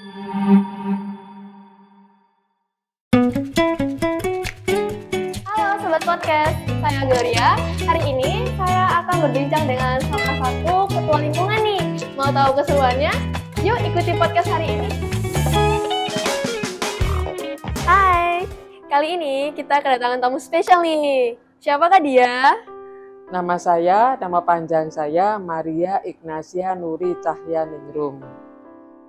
Halo Sobat Podcast, saya Gloria. Hari ini saya akan berbincang dengan salah satu ketua lingkungan nih. Mau tahu keseruannya? Yuk ikuti podcast hari ini. Hai, kali ini kita kedatangan tamu spesial nih. Siapakah dia? Nama panjang saya Maria Ignacia Nuri Cahyaningrum.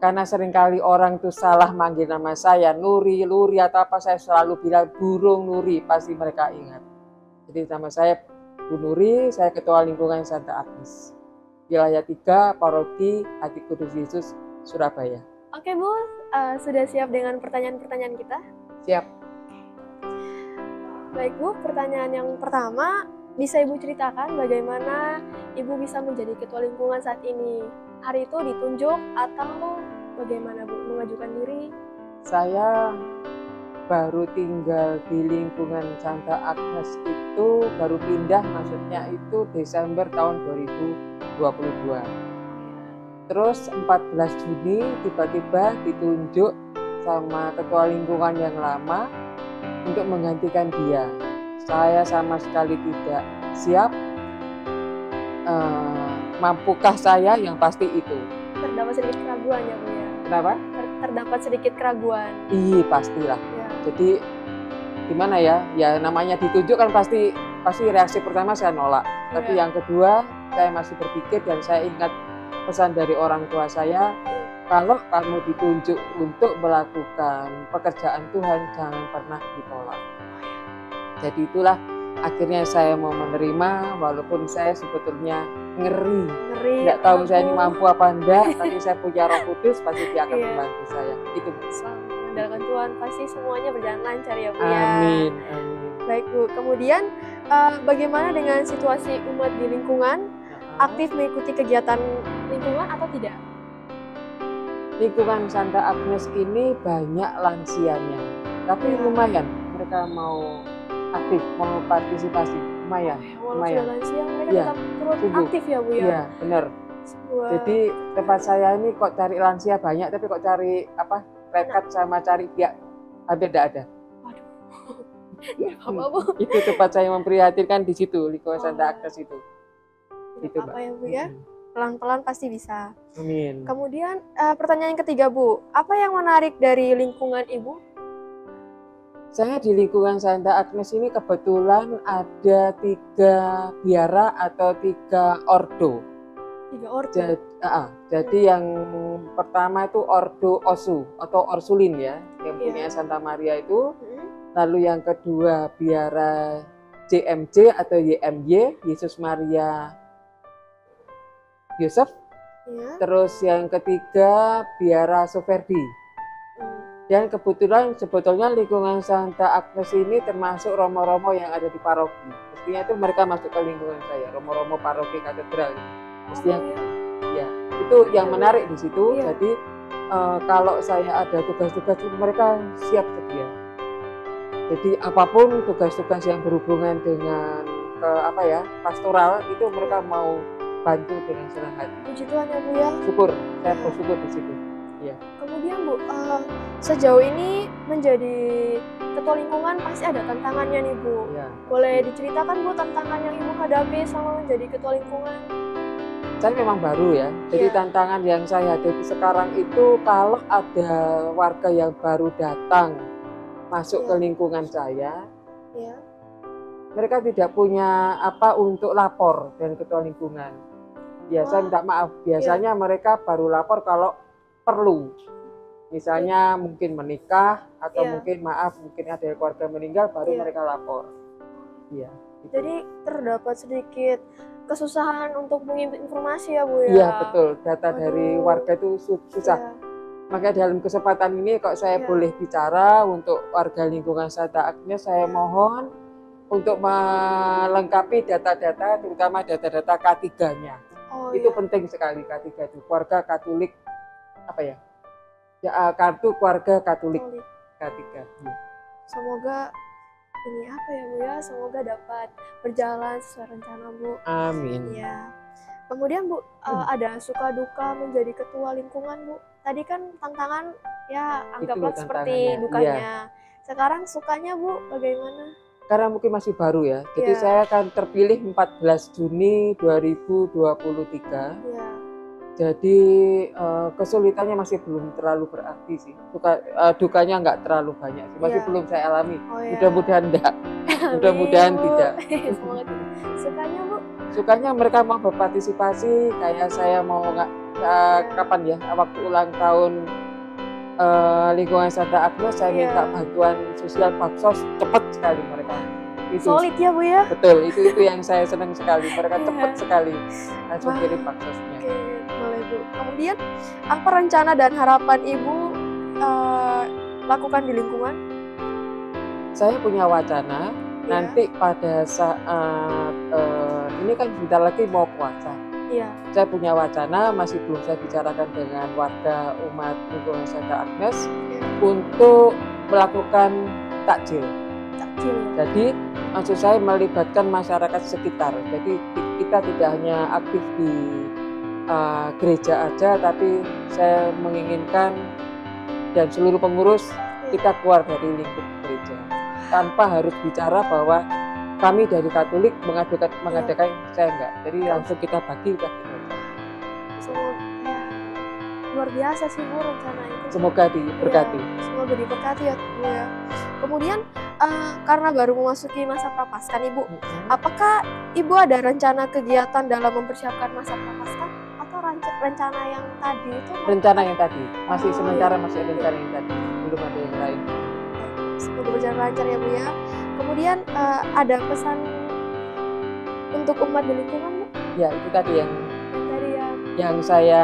Karena seringkali orang tuh salah manggil nama saya, Nuri, Luri atau apa, saya selalu bilang burung Nuri, pasti mereka ingat. Jadi nama saya Bu Nuri, saya Ketua Lingkungan Santa Agnes. Wilayah 3, Paroki Hati Kudus Yesus, Surabaya. Oke Bu, sudah siap dengan pertanyaan-pertanyaan kita? Siap. Baik Bu, pertanyaan yang pertama, bisa Ibu ceritakan bagaimana Ibu bisa menjadi ketua lingkungan saat ini? Hari itu ditunjuk atau bagaimana Bu mengajukan diri? Saya baru tinggal di lingkungan Santa Agnes itu, baru pindah maksudnya itu Desember tahun 2022. Terus 14 Juni tiba-tiba ditunjuk sama ketua lingkungan yang lama untuk menggantikan dia. Saya sama sekali tidak siap. Mampukah saya? Yang pasti itu. Terdapat sedikit keraguan ya Bu ya? Kenapa? Terdapat sedikit keraguan. Iya pastilah. Ya. Jadi gimana ya? Ya namanya ditunjuk kan pasti reaksi pertama saya nolak. Tapi yang kedua saya masih berpikir dan saya ingat pesan dari orang tua saya, kalau kamu ditunjuk untuk melakukan pekerjaan Tuhan jangan pernah ditolak. Jadi itulah akhirnya saya mau menerima, walaupun saya sebetulnya ngeri. Nggak tahu saya ini mampu apa enggak, tapi saya punya Roh Kudus, pasti dia akan membantu saya. Itu mengandalkan Tuhan, pasti semuanya berjalan lancar ya Bu ya. Amin. Baik Bu, kemudian bagaimana dengan situasi umat di lingkungan? Aktif mengikuti kegiatan lingkungan atau tidak? Lingkungan Santa Agnes ini banyak lansianya, tapi lumayan mereka mau aktif, mau partisipasi, lumayan. Sudah lansia, mereka tetap turut aktif ya Bu ya? Iya, benar. Jadi tempat saya ini kok cari lansia banyak, tapi kok cari rekat sama cari pihak hampir tidak ada. Waduh. Bu. Itu tempat saya memprihatinkan di situ, lingkungan Santa Agnes itu. Itu apa ya Bu ya? Pelan-pelan pasti bisa. Amin. Kemudian pertanyaan ketiga Bu, apa yang menarik dari lingkungan Ibu? Saya di lingkungan Santa Agnes ini kebetulan ada 3 biara atau 3 ordo. 3 ordo? Jadi yang pertama itu Ordo Osu atau Orsulin ya, yang punya Santa Maria itu. Lalu yang kedua biara JMJ atau YMY, Yesus Maria Yosef. Terus yang ketiga biara Soferdi. Dan kebetulan sebetulnya lingkungan Santa Agnes ini termasuk romo-romo yang ada di paroki. Mestinya itu mereka masuk ke lingkungan saya, romo-romo paroki katedral. Mestinya ya, itu yang menarik di situ. Jadi kalau saya ada tugas-tugas mereka siap sedia. Jadi apapun tugas-tugas yang berhubungan dengan pastoral itu mereka mau bantu dengan senang hati. Puji Tuhan ya Bu ya. Syukur, saya bersyukur di situ. Ya. Kemudian Bu, sejauh ini menjadi ketua lingkungan pasti ada tantangannya nih Bu. Ya. Boleh diceritakan Bu tantangan yang Ibu hadapi selama menjadi ketua lingkungan? Saya memang baru ya, jadi tantangan yang saya hadapi sekarang itu kalau ada warga yang baru datang masuk ke lingkungan saya, mereka tidak punya apa untuk lapor dengan ketua lingkungan. Ya saya minta maaf, biasanya mereka baru lapor kalau perlu, misalnya mungkin menikah atau mungkin ada keluarga meninggal baru mereka lapor. Iya. Gitu. Jadi terdapat sedikit kesusahan untuk mengimpit informasi ya Bu ya. Iya betul, data dari warga itu susah. Makanya dalam kesempatan ini kok saya boleh bicara untuk warga lingkungan Santa Agnes, saya mohon untuk melengkapi data-data, terutama data-data K3-nya. Itu penting sekali K3 itu, keluarga Katolik kartu keluarga Katolik K3. Semoga ini apa ya Bu ya, semoga dapat berjalan sesuai rencana Bu. Amin. Ya. Kemudian Bu, ada suka duka menjadi ketua lingkungan Bu. Tadi kan tantangan ya anggaplah seperti tantangannya, dukanya. iya. Sekarang sukanya Bu bagaimana? Karena mungkin masih baru ya, jadi Iya. saya akan terpilih 14 Juni 2023. Iya. Jadi kesulitannya masih belum terlalu berarti sih. Dukanya nggak terlalu banyak sih, masih Iya. belum saya alami. Oh ya. Mudah-mudahan enggak. Amin, Mudah-mudahan Bu. tidak. Semangat. Sukanya Bu? Sukanya mereka mau berpartisipasi, kayak saya mau kapan ya, waktu ulang tahun lingkungan Santa Agnes, saya Iya. minta bantuan sosial baksos, cepat sekali mereka. Itu Solid ya Bu ya? betul, itu yang saya senang sekali, mereka Iya. cepat sekali langsung Wah. kirim baksosnya. Oke, boleh Bu. Kemudian apa rencana dan harapan Ibu lakukan di lingkungan? Saya punya wacana, Iya. nanti pada saat ini kan sebentar lagi mau puasa. Iya. Saya punya wacana, masih belum saya bicarakan dengan warga umat lingkungan Santa Agnes, Iya. untuk melakukan takjil. Takjil ya. Jadi maksud saya melibatkan masyarakat sekitar. Jadi kita tidak hanya aktif di gereja aja, tapi saya menginginkan dan seluruh pengurus kita keluar dari lingkup gereja, tanpa harus bicara bahwa kami dari Katolik mengadakan, saya enggak. Jadi langsung kita bagi udah gitu. Semoga ya, luar biasa sih Bu rencana itu. Semoga diberkati. Ya, semoga diberkati ya Bu ya. Kemudian karena baru memasuki masa Prapaskah nih Bu, apakah Ibu ada rencana kegiatan dalam mempersiapkan masa Prapaskah atau rencana yang tadi itu? Rencana yang tadi masih Oh, sementara iya. masih rencana yang tadi, belum ada yang lain. Semoga berjalan lancar ya Bu ya. Kemudian ada pesan untuk umat di lingkungan Bu? Ya itu tadi Yang tadi ya. yang saya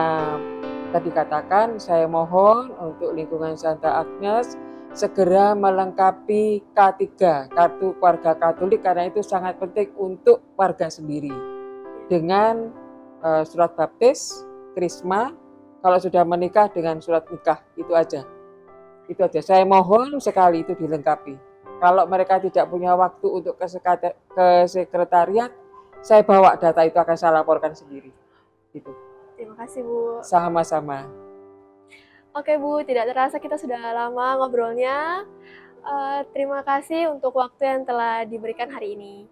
tadi katakan, saya mohon untuk lingkungan Santa Agnes segera melengkapi K3, kartu keluarga Katolik, karena itu sangat penting untuk warga sendiri. Dengan surat baptis, krisma, kalau sudah menikah dengan surat nikah, itu aja. Itu aja. Saya mohon sekali itu dilengkapi. Kalau mereka tidak punya waktu untuk ke sekretariat, saya bawa data itu, akan saya laporkan sendiri. Gitu. Terima kasih Bu. Sama-sama. Oke Bu, tidak terasa kita sudah lama ngobrolnya. Terima kasih untuk waktu yang telah diberikan hari ini.